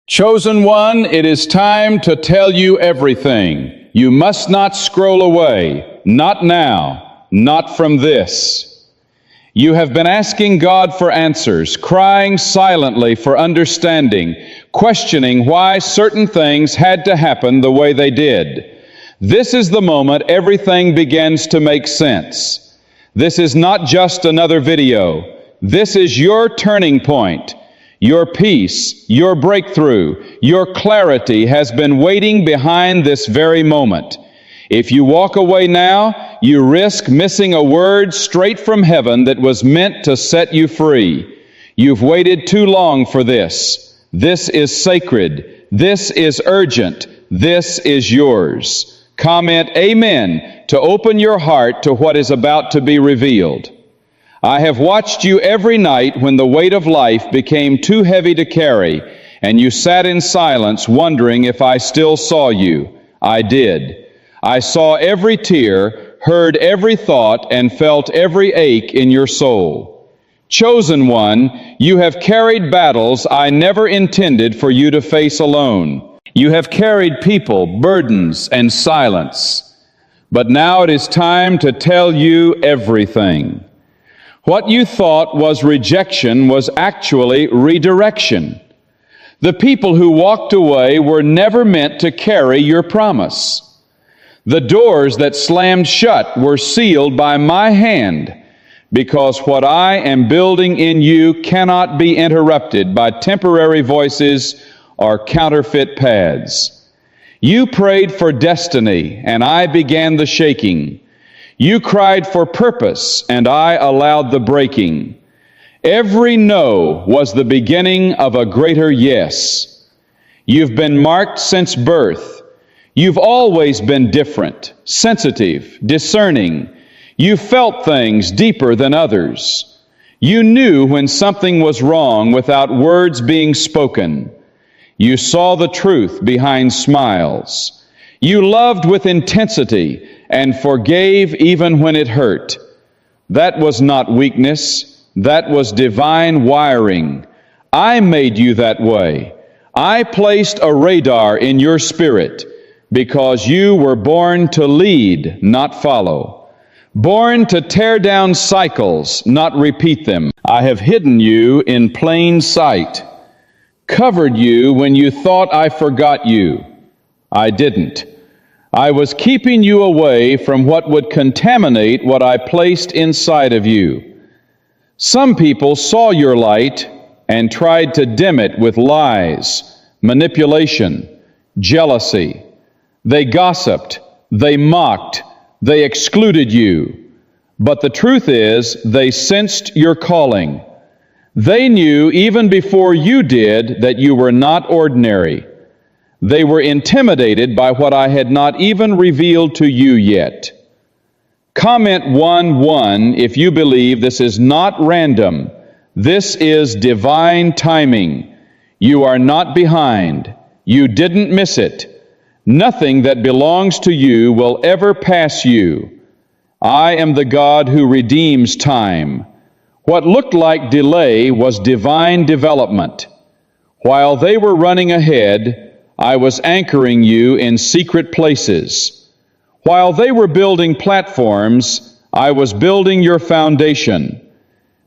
Chosen one, it is time to tell you everything. You must not scroll away. Not now. Not from this. You have been asking God for answers, crying silently for understanding, questioning why certain things had to happen the way they did. This is the moment everything begins to make sense. This is not just another video. This is your turning point. Your peace, your breakthrough, your clarity has been waiting behind this very moment. If you walk away now, you risk missing a word straight from heaven that was meant to set you free. You've waited too long for this. This is sacred. This is urgent. This is yours. Comment Amen to open your heart to what is about to be revealed. I have watched you every night when the weight of life became too heavy to carry, and you sat in silence wondering if I still saw you. I did. I saw every tear, heard every thought, and felt every ache in your soul. Chosen one, you have carried battles I never intended for you to face alone. You have carried people, burdens, and silence. But now it is time to tell you everything. What you thought was rejection was actually redirection. The people who walked away were never meant to carry your promise. The doors that slammed shut were sealed by my hand, because what I am building in you cannot be interrupted by temporary voices or counterfeit paths. You prayed for destiny, and I began the shaking. You cried for purpose, and I allowed the breaking. Every no was the beginning of a greater yes. You've been marked since birth. You've always been different, sensitive, discerning. You felt things deeper than others. You knew when something was wrong without words being spoken. You saw the truth behind smiles. You loved with intensity and forgave even when it hurt. That was not weakness. That was divine wiring. I made you that way. I placed a radar in your spirit because you were born to lead, not follow. Born to tear down cycles, not repeat them. I have hidden you in plain sight. Covered you when you thought I forgot you. I didn't. I was keeping you away from what would contaminate what I placed inside of you. Some people saw your light and tried to dim it with lies, manipulation, jealousy. They gossiped, they mocked, they excluded you. But the truth is, they sensed your calling. They knew even before you did that you were not ordinary. They were intimidated by what I had not even revealed to you yet. Comment 1:1 if you believe this is not random. This is divine timing. You are not behind. You didn't miss it. Nothing that belongs to you will ever pass you. I am the God who redeems time. What looked like delay was divine development. While they were running ahead, I was anchoring you in secret places. While they were building platforms, I was building your foundation.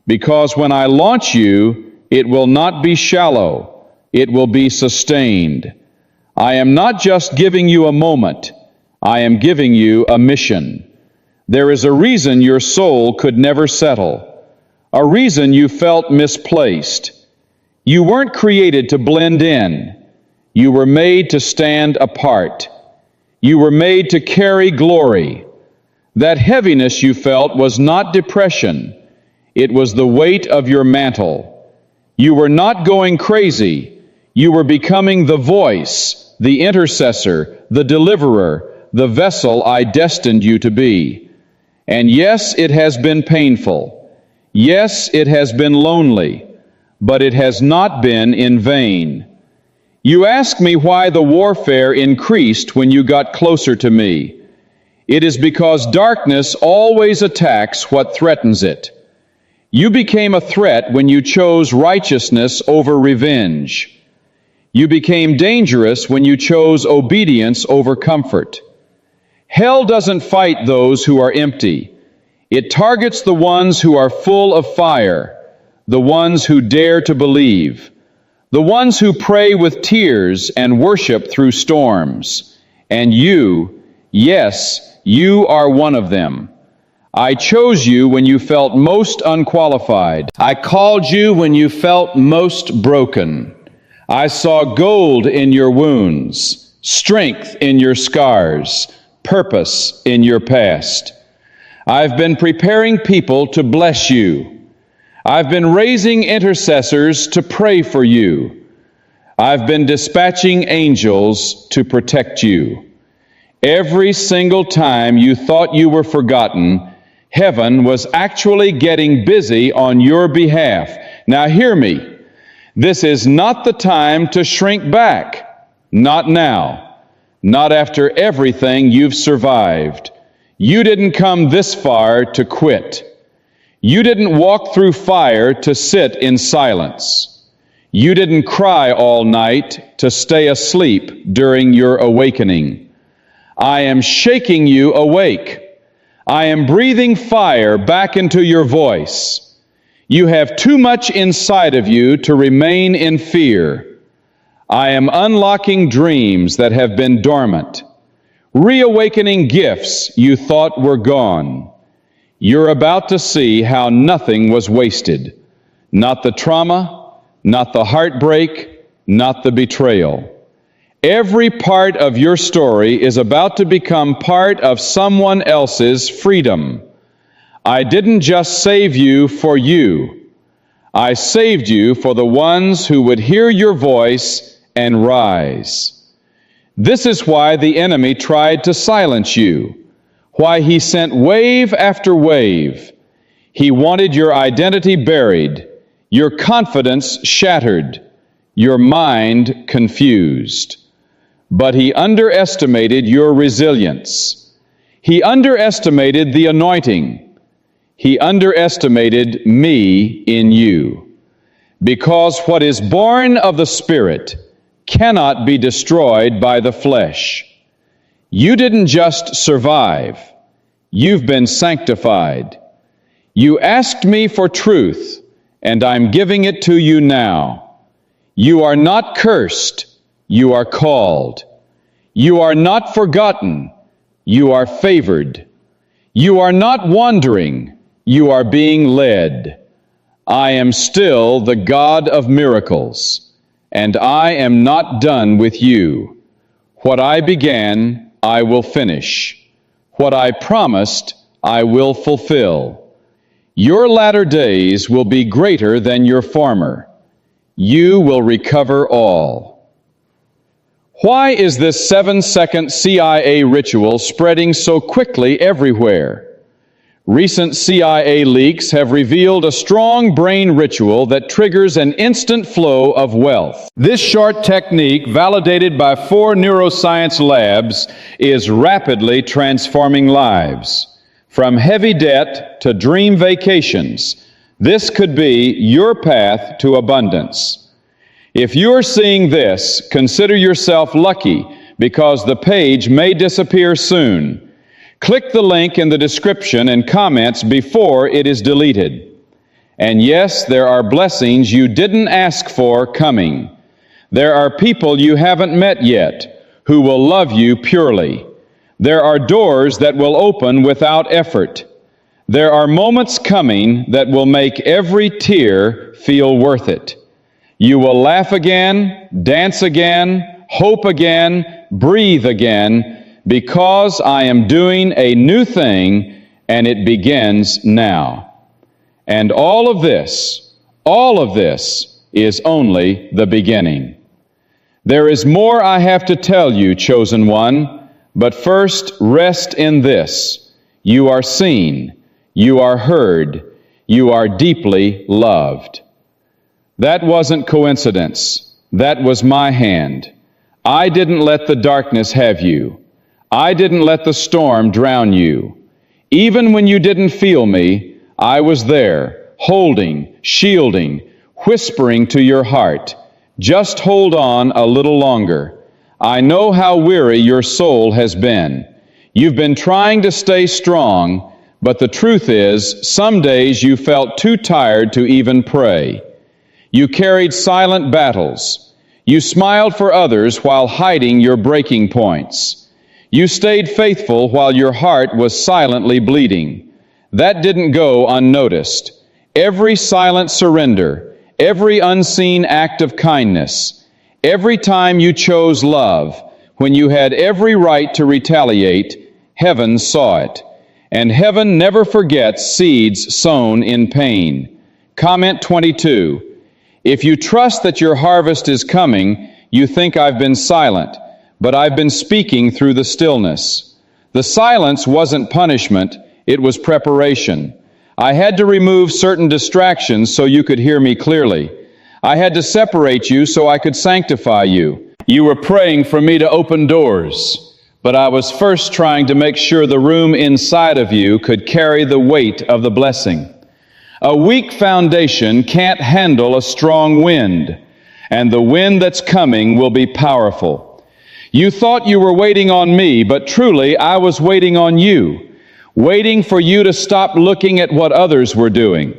Because when I launch you, it will not be shallow. It will be sustained. I am not just giving you a moment. I am giving you a mission. There is a reason your soul could never settle. A reason you felt misplaced. You weren't created to blend in. You were made to stand apart. You were made to carry glory. That heaviness you felt was not depression. It was the weight of your mantle. You were not going crazy. You were becoming the voice, the intercessor, the deliverer, the vessel I destined you to be. And yes, it has been painful. Yes, it has been lonely. But it has not been in vain. You ask me why the warfare increased when you got closer to me. It is because darkness always attacks what threatens it. You became a threat when you chose righteousness over revenge. You became dangerous when you chose obedience over comfort. Hell doesn't fight those who are empty. It targets the ones who are full of fire, the ones who dare to believe, the ones who pray with tears and worship through storms. And you, yes, you are one of them. I chose you when you felt most unqualified. I called you when you felt most broken. I saw gold in your wounds, strength in your scars, purpose in your past. I've been preparing people to bless you. I've been raising intercessors to pray for you. I've been dispatching angels to protect you. Every single time you thought you were forgotten, heaven was actually getting busy on your behalf. Now hear me. This is not the time to shrink back. Not now. Not after everything you've survived. You didn't come this far to quit. You didn't walk through fire to sit in silence. You didn't cry all night to stay asleep during your awakening. I am shaking you awake. I am breathing fire back into your voice. You have too much inside of you to remain in fear. I am unlocking dreams that have been dormant, reawakening gifts you thought were gone. You're about to see how nothing was wasted. Not the trauma, not the heartbreak, not the betrayal. Every part of your story is about to become part of someone else's freedom. I didn't just save you for you. I saved you for the ones who would hear your voice and rise. This is why the enemy tried to silence you, why he sent wave after wave. He wanted your identity buried, your confidence shattered, your mind confused. But he underestimated your resilience. He underestimated the anointing. He underestimated me in you. Because what is born of the Spirit cannot be destroyed by the flesh. You didn't just survive. You've been sanctified. You asked me for truth, and I'm giving it to you now. You are not cursed. You are called. You are not forgotten. You are favored. You are not wandering. You are being led. I am still the God of miracles, and I am not done with you. What I began, I will finish. What I promised, I will fulfill. Your latter days will be greater than your former. You will recover all. Why is this 7-second CIA ritual spreading so quickly everywhere? Recent CIA leaks have revealed a strong brain ritual that triggers an instant flow of wealth. This short technique, validated by 4 neuroscience labs, is rapidly transforming lives. From heavy debt to dream vacations, this could be your path to abundance. If you're seeing this, consider yourself lucky, because the page may disappear soon. Click the link in the description and comments before it is deleted. And yes, there are blessings you didn't ask for coming. There are people you haven't met yet who will love you purely. There are doors that will open without effort. There are moments coming that will make every tear feel worth it. You will laugh again, dance again, hope again, breathe again, because I am doing a new thing, and it begins now. And all of this is only the beginning. There is more I have to tell you, chosen one, but first rest in this. You are seen, you are heard, you are deeply loved. That wasn't coincidence. That was my hand. I didn't let the darkness have you. I didn't let the storm drown you. Even when you didn't feel me, I was there, holding, shielding, whispering to your heart, Just hold on a little longer. I know how weary your soul has been. You've been trying to stay strong, but the truth is, some days you felt too tired to even pray. You carried silent battles. You smiled for others while hiding your breaking points. You stayed faithful while your heart was silently bleeding. That didn't go unnoticed. Every silent surrender, every unseen act of kindness, every time you chose love, when you had every right to retaliate, heaven saw it. And heaven never forgets seeds sown in pain. Comment 22. If you trust that your harvest is coming, you think I've been silent, but I've been speaking through the stillness. The silence wasn't punishment, it was preparation. I had to remove certain distractions so you could hear me clearly. I had to separate you so I could sanctify you. You were praying for me to open doors, but I was first trying to make sure the room inside of you could carry the weight of the blessing. A weak foundation can't handle a strong wind, and the wind that's coming will be powerful. You thought you were waiting on me, but truly I was waiting on you, waiting for you to stop looking at what others were doing,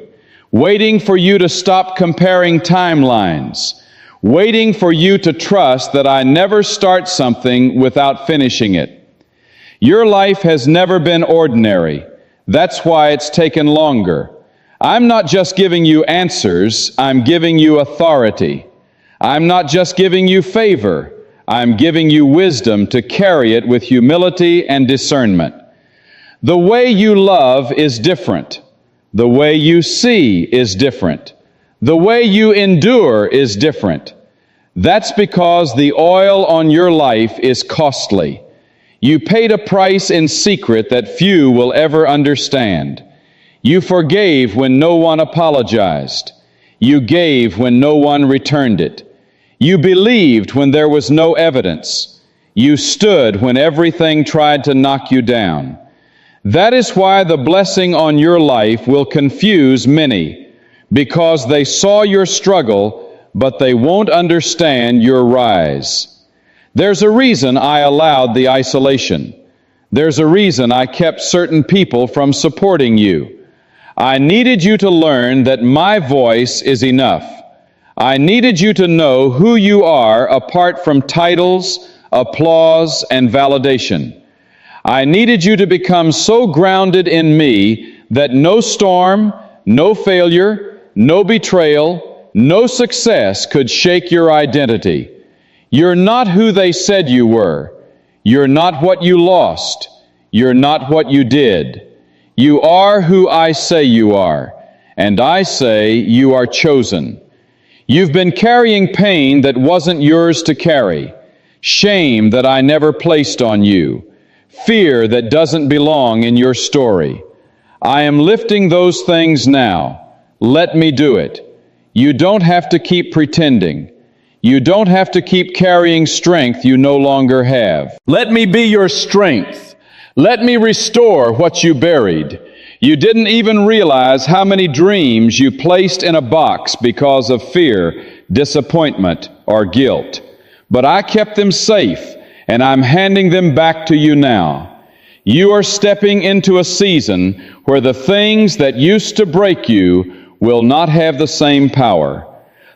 waiting for you to stop comparing timelines, waiting for you to trust that I never start something without finishing it. Your life has never been ordinary. That's why it's taken longer. I'm not just giving you answers, I'm giving you authority. I'm not just giving you favor, I'm giving you wisdom to carry it with humility and discernment. The way you love is different. The way you see is different. The way you endure is different. That's because the oil on your life is costly. You paid a price in secret that few will ever understand. You forgave when no one apologized. You gave when no one returned it. You believed when there was no evidence. You stood when everything tried to knock you down. That is why the blessing on your life will confuse many, because they saw your struggle, but they won't understand your rise. There's a reason I allowed the isolation. There's a reason I kept certain people from supporting you. I needed you to learn that my voice is enough. I needed you to know who you are apart from titles, applause, and validation. I needed you to become so grounded in me that no storm, no failure, no betrayal, no success could shake your identity. You're not who they said you were. You're not what you lost. You're not what you did. You are who I say you are, and I say you are chosen. You've been carrying pain that wasn't yours to carry, shame that I never placed on you, fear that doesn't belong in your story. I am lifting those things now. Let me do it. You don't have to keep pretending. You don't have to keep carrying strength you no longer have. Let me be your strength. Let me restore what you buried. You didn't even realize how many dreams you placed in a box because of fear, disappointment, or guilt. But I kept them safe, and I'm handing them back to you now. You are stepping into a season where the things that used to break you will not have the same power.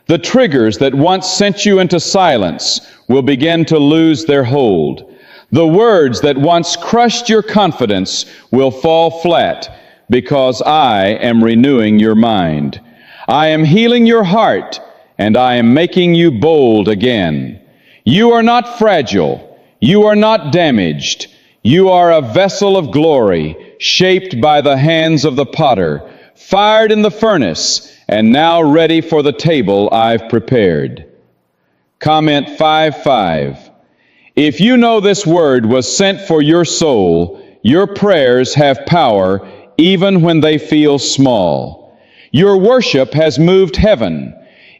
The triggers that once sent you into silence will begin to lose their hold. The words that once crushed your confidence will fall flat because I am renewing your mind. I am healing your heart, and I am making you bold again. You are not fragile. You are not damaged. You are a vessel of glory, shaped by the hands of the potter, fired in the furnace, and now ready for the table I've prepared. Comment 5:5. If you know this word was sent for your soul, your prayers have power even when they feel small. Your worship has moved heaven,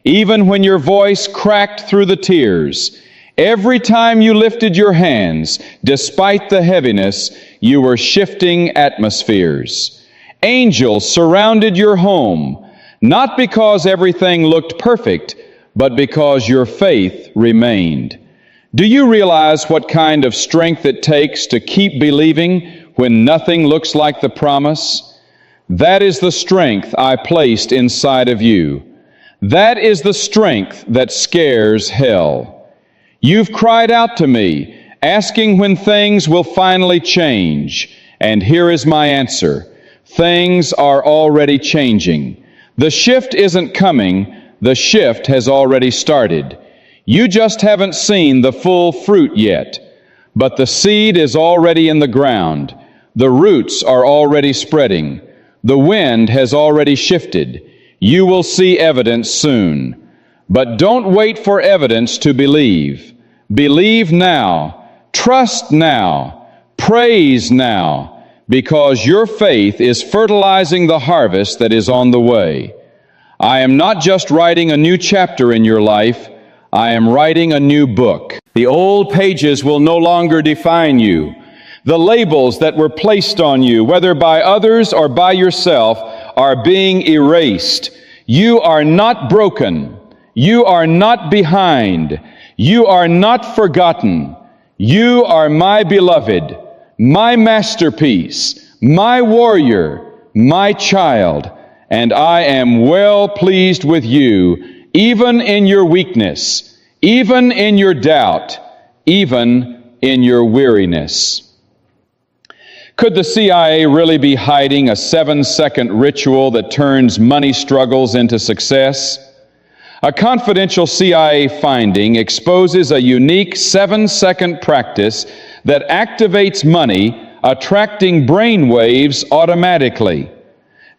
even when your voice cracked through the tears. Every time you lifted your hands, despite the heaviness, you were shifting atmospheres. Angels surrounded your home, not because everything looked perfect, but because your faith remained. Do you realize what kind of strength it takes to keep believing when nothing looks like the promise? That is the strength I placed inside of you. That is the strength that scares hell. You've cried out to me, asking when things will finally change. And here is my answer. Things are already changing. The shift isn't coming. The shift has already started. You just haven't seen the full fruit yet. But the seed is already in the ground. The roots are already spreading. The wind has already shifted. You will see evidence soon. But don't wait for evidence to believe. Believe now. Trust now. Praise now. Because your faith is fertilizing the harvest that is on the way. I am not just writing a new chapter in your life. I am writing a new book. The old pages will no longer define you. The labels that were placed on you, whether by others or by yourself, are being erased. You are not broken. You are not behind. You are not forgotten. You are my beloved, my masterpiece, my warrior, my child, and I am well pleased with you, even in your weakness, even in your doubt, even in your weariness. Could the CIA really be hiding a 7-second ritual that turns money struggles into success? A confidential CIA finding exposes a unique 7-second practice that activates money, attracting brain waves automatically.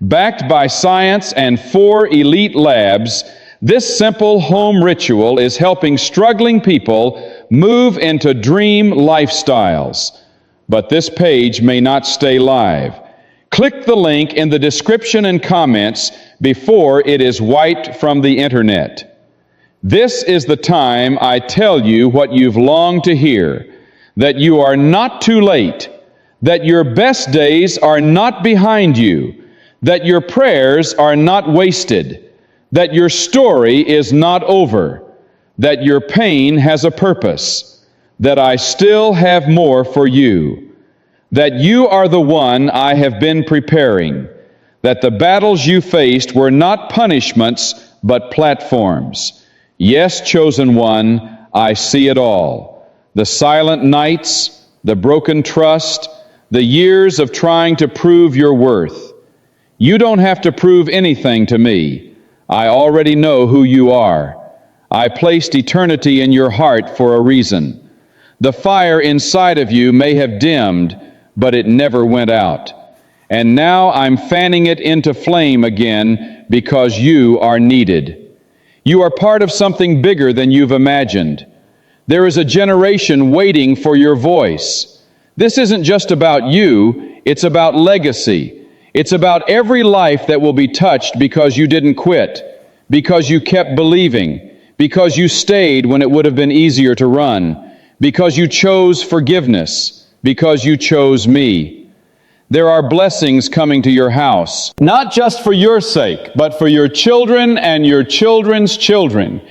Backed by science and 4 elite labs, this simple home ritual is helping struggling people move into dream lifestyles. But this page may not stay live. Click the link in the description and comments before it is wiped from the internet. This is the time I tell you what you've longed to hear, that you are not too late, that your best days are not behind you, that your prayers are not wasted, that your story is not over, that your pain has a purpose, that I still have more for you, that you are the one I have been preparing, that the battles you faced were not punishments, but platforms. Yes, chosen one, I see it all. The silent nights, the broken trust, the years of trying to prove your worth. You don't have to prove anything to me. I already know who you are. I placed eternity in your heart for a reason. The fire inside of you may have dimmed, but it never went out. And now I'm fanning it into flame again because you are needed. You are part of something bigger than you've imagined. There is a generation waiting for your voice. This isn't just about you, it's about legacy. It's about every life that will be touched because you didn't quit, because you kept believing, because you stayed when it would have been easier to run, because you chose forgiveness, because you chose me. There are blessings coming to your house, not just for your sake, but for your children and your children's children.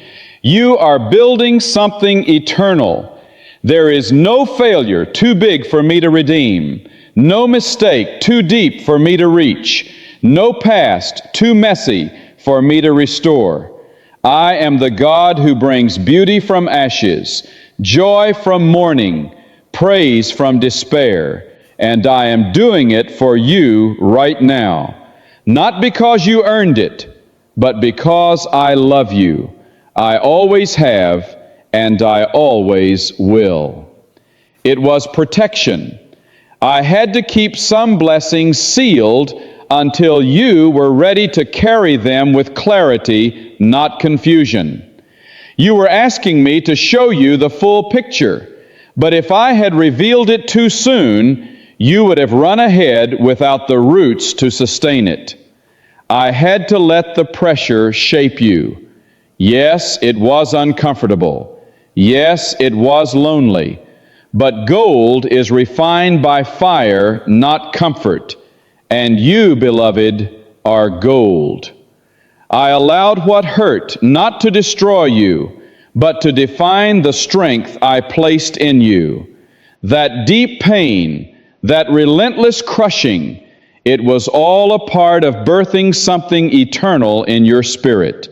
You are building something eternal. There is no failure too big for me to redeem, no mistake too deep for me to reach, no past too messy for me to restore. I am the God who brings beauty from ashes, joy from mourning, praise from despair, and I am doing it for you right now. Not because you earned it, but because I love you. I always have, and I always will. It was protection. I had to keep some blessings sealed until you were ready to carry them with clarity, not confusion. You were asking me to show you the full picture, but if I had revealed it too soon, you would have run ahead without the roots to sustain it. I had to let the pressure shape you. Yes, it was uncomfortable. Yes, it was lonely. But gold is refined by fire, not comfort. And you, beloved, are gold. I allowed what hurt not to destroy you, but to define the strength I placed in you. That deep pain, that relentless crushing, it was all a part of birthing something eternal in your spirit.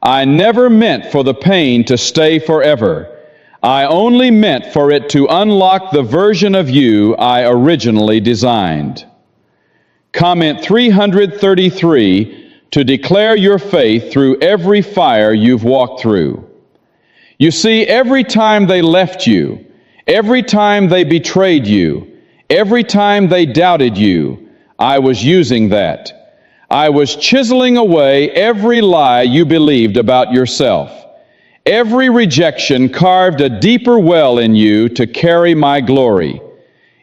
I never meant for the pain to stay forever. I only meant for it to unlock the version of you I originally designed. Comment 333 to declare your faith through every fire you've walked through. You see, every time they left you, every time they betrayed you, every time they doubted you, I was using that. I was chiseling away every lie you believed about yourself. Every rejection carved a deeper well in you to carry my glory.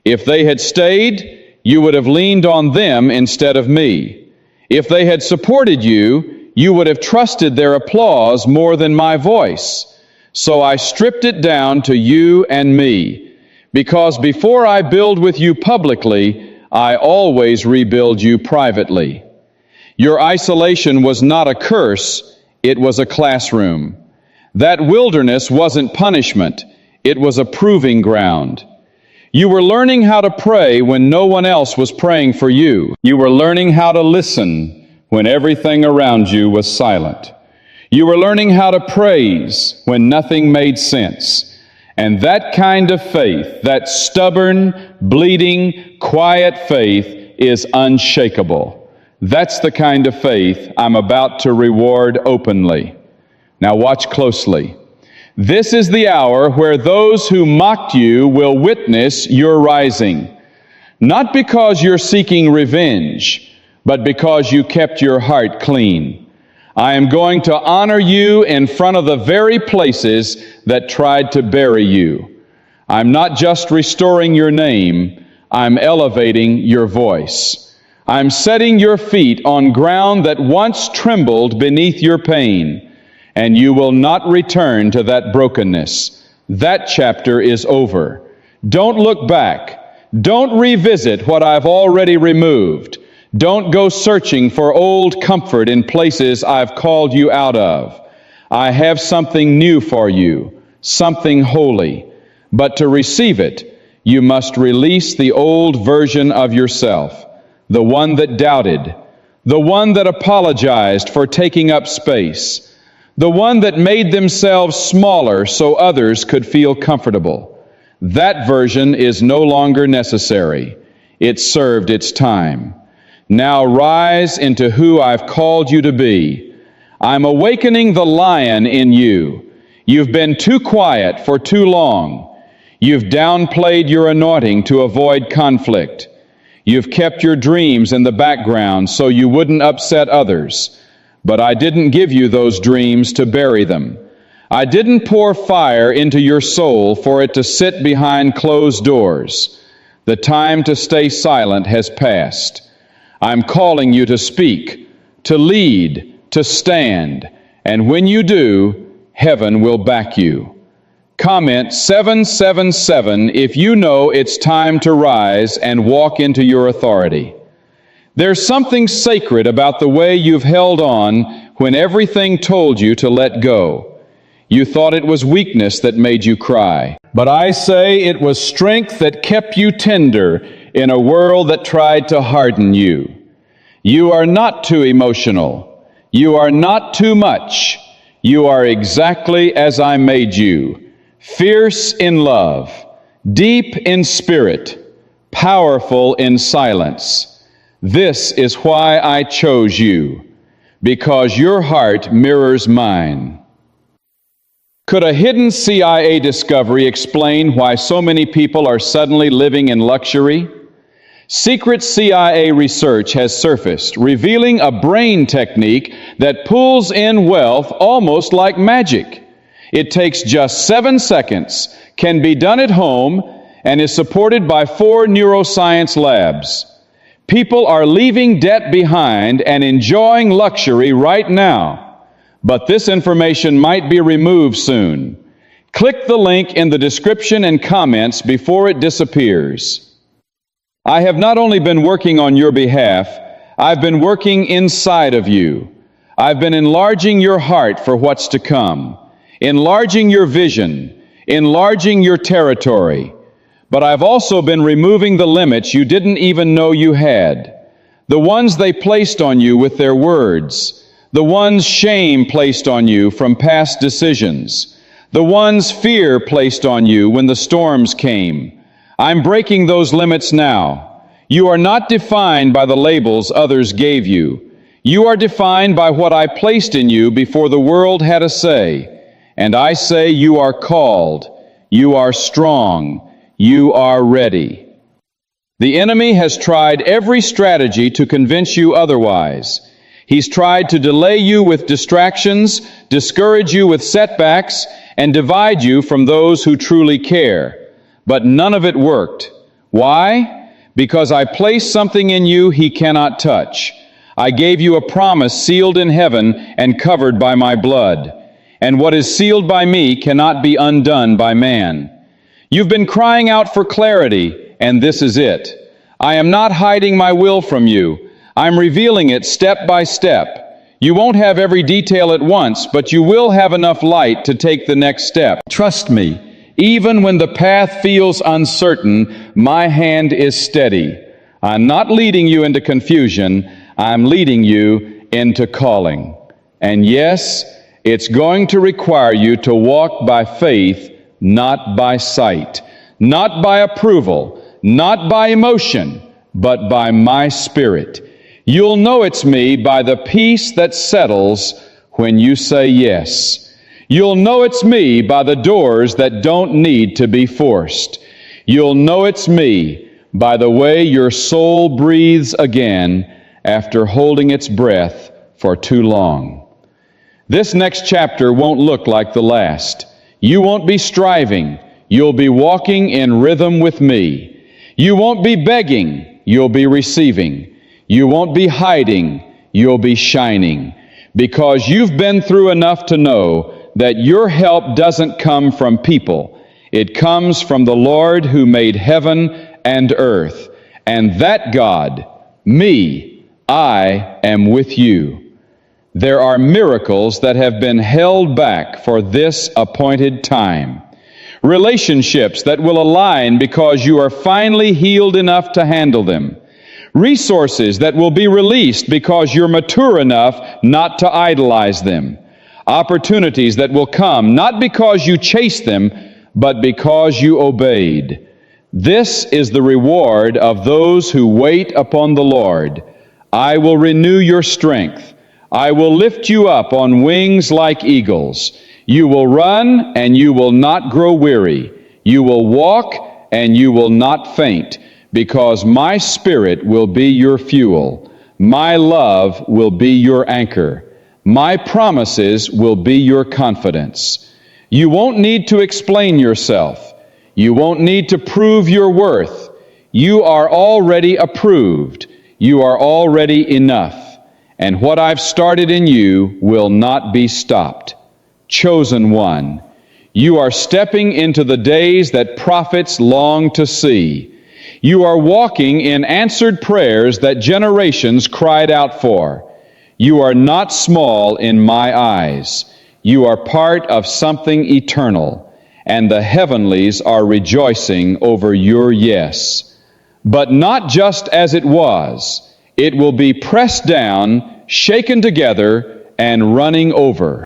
If they had stayed, you would have leaned on them instead of me. If they had supported you, you would have trusted their applause more than my voice. So I stripped it down to you and me, because before I build with you publicly, I always rebuild you privately. Your isolation was not a curse, it was a classroom. That wilderness wasn't punishment, it was a proving ground. You were learning how to pray when no one else was praying for you. You were learning how to listen when everything around you was silent. You were learning how to praise when nothing made sense. And that kind of faith, that stubborn, bleeding, quiet faith, is unshakable. That's the kind of faith I'm about to reward openly. Now watch closely. This is the hour where those who mocked you will witness your rising. Not because you're seeking revenge, but because you kept your heart clean. I am going to honor you in front of the very places that tried to bury you. I'm not just restoring your name, I'm elevating your voice. I'm setting your feet on ground that once trembled beneath your pain. And you will not return to that brokenness. That chapter is over. Don't look back. Don't revisit what I've already removed. Don't go searching for old comfort in places I've called you out of. I have something new for you, something holy. But to receive it, you must release the old version of yourself, the one that doubted, the one that apologized for taking up space, the one that made themselves smaller so others could feel comfortable. That version is no longer necessary. It served its time. Now rise into who I've called you to be. I'm awakening the lion in you. You've been too quiet for too long. You've downplayed your anointing to avoid conflict. You've kept your dreams in the background so you wouldn't upset others. But I didn't give you those dreams to bury them. I didn't pour fire into your soul for it to sit behind closed doors. The time to stay silent has passed. I'm calling you to speak, to lead, to stand, and when you do, heaven will back you. Comment 777 if you know it's time to rise and walk into your authority. There's something sacred about the way you've held on when everything told you to let go. You thought it was weakness that made you cry. But I say it was strength that kept you tender in a world that tried to harden you. You are not too emotional. You are not too much. You are exactly as I made you. Fierce in love, deep in spirit, powerful in silence. This is why I chose you, because your heart mirrors mine. Could a hidden CIA discovery explain why so many people are suddenly living in luxury? Secret CIA research has surfaced, revealing a brain technique that pulls in wealth almost like magic. It takes just 7 seconds, can be done at home, and is supported by 4 neuroscience labs. People are leaving debt behind and enjoying luxury right now, but this information might be removed soon. Click the link in the description and comments before it disappears. I have not only been working on your behalf, I've been working inside of you. I've been enlarging your heart for what's to come, enlarging your vision, enlarging your territory. But I've also been removing the limits you didn't even know you had, the ones they placed on you with their words, the ones shame placed on you from past decisions, the ones fear placed on you when the storms came. I'm breaking those limits now. You are not defined by the labels others gave you. You are defined by what I placed in you before the world had a say. And I say you are called, you are strong, you are ready. The enemy has tried every strategy to convince you otherwise. He's tried to delay you with distractions, discourage you with setbacks, and divide you from those who truly care. But none of it worked. Why? Because I placed something in you he cannot touch. I gave you a promise sealed in heaven and covered by my blood. And what is sealed by me cannot be undone by man. You've been crying out for clarity, and this is it. I am not hiding my will from you. I'm revealing it step by step. You won't have every detail at once, but you will have enough light to take the next step. Trust me, even when the path feels uncertain, my hand is steady. I'm not leading you into confusion. I'm leading you into calling. And yes, it's going to require you to walk by faith, not by sight, not by approval, not by emotion, but by my Spirit. You'll know it's me by the peace that settles when you say yes. You'll know it's me by the doors that don't need to be forced. You'll know it's me by the way your soul breathes again after holding its breath for too long. This next chapter won't look like the last. You won't be striving. You'll be walking in rhythm with me. You won't be begging. You'll be receiving. You won't be hiding. You'll be shining. Because you've been through enough to know that your help doesn't come from people. It comes from the Lord who made heaven and earth. And that God, me, I am with you. There are miracles that have been held back for this appointed time. Relationships that will align because you are finally healed enough to handle them. Resources that will be released because you're mature enough not to idolize them. Opportunities that will come not because you chased them, but because you obeyed. This is the reward of those who wait upon the Lord. I will renew your strength. I will lift you up on wings like eagles. You will run and you will not grow weary. You will walk and you will not faint, because my Spirit will be your fuel. My love will be your anchor. My promises will be your confidence. You won't need to explain yourself. You won't need to prove your worth. You are already approved. You are already enough. And what I've started in you will not be stopped. Chosen one, you are stepping into the days that prophets long to see. You are walking in answered prayers that generations cried out for. You are not small in my eyes. You are part of something eternal, and the heavenlies are rejoicing over your yes. But not just as it was. It will be pressed down, shaken together, and running over.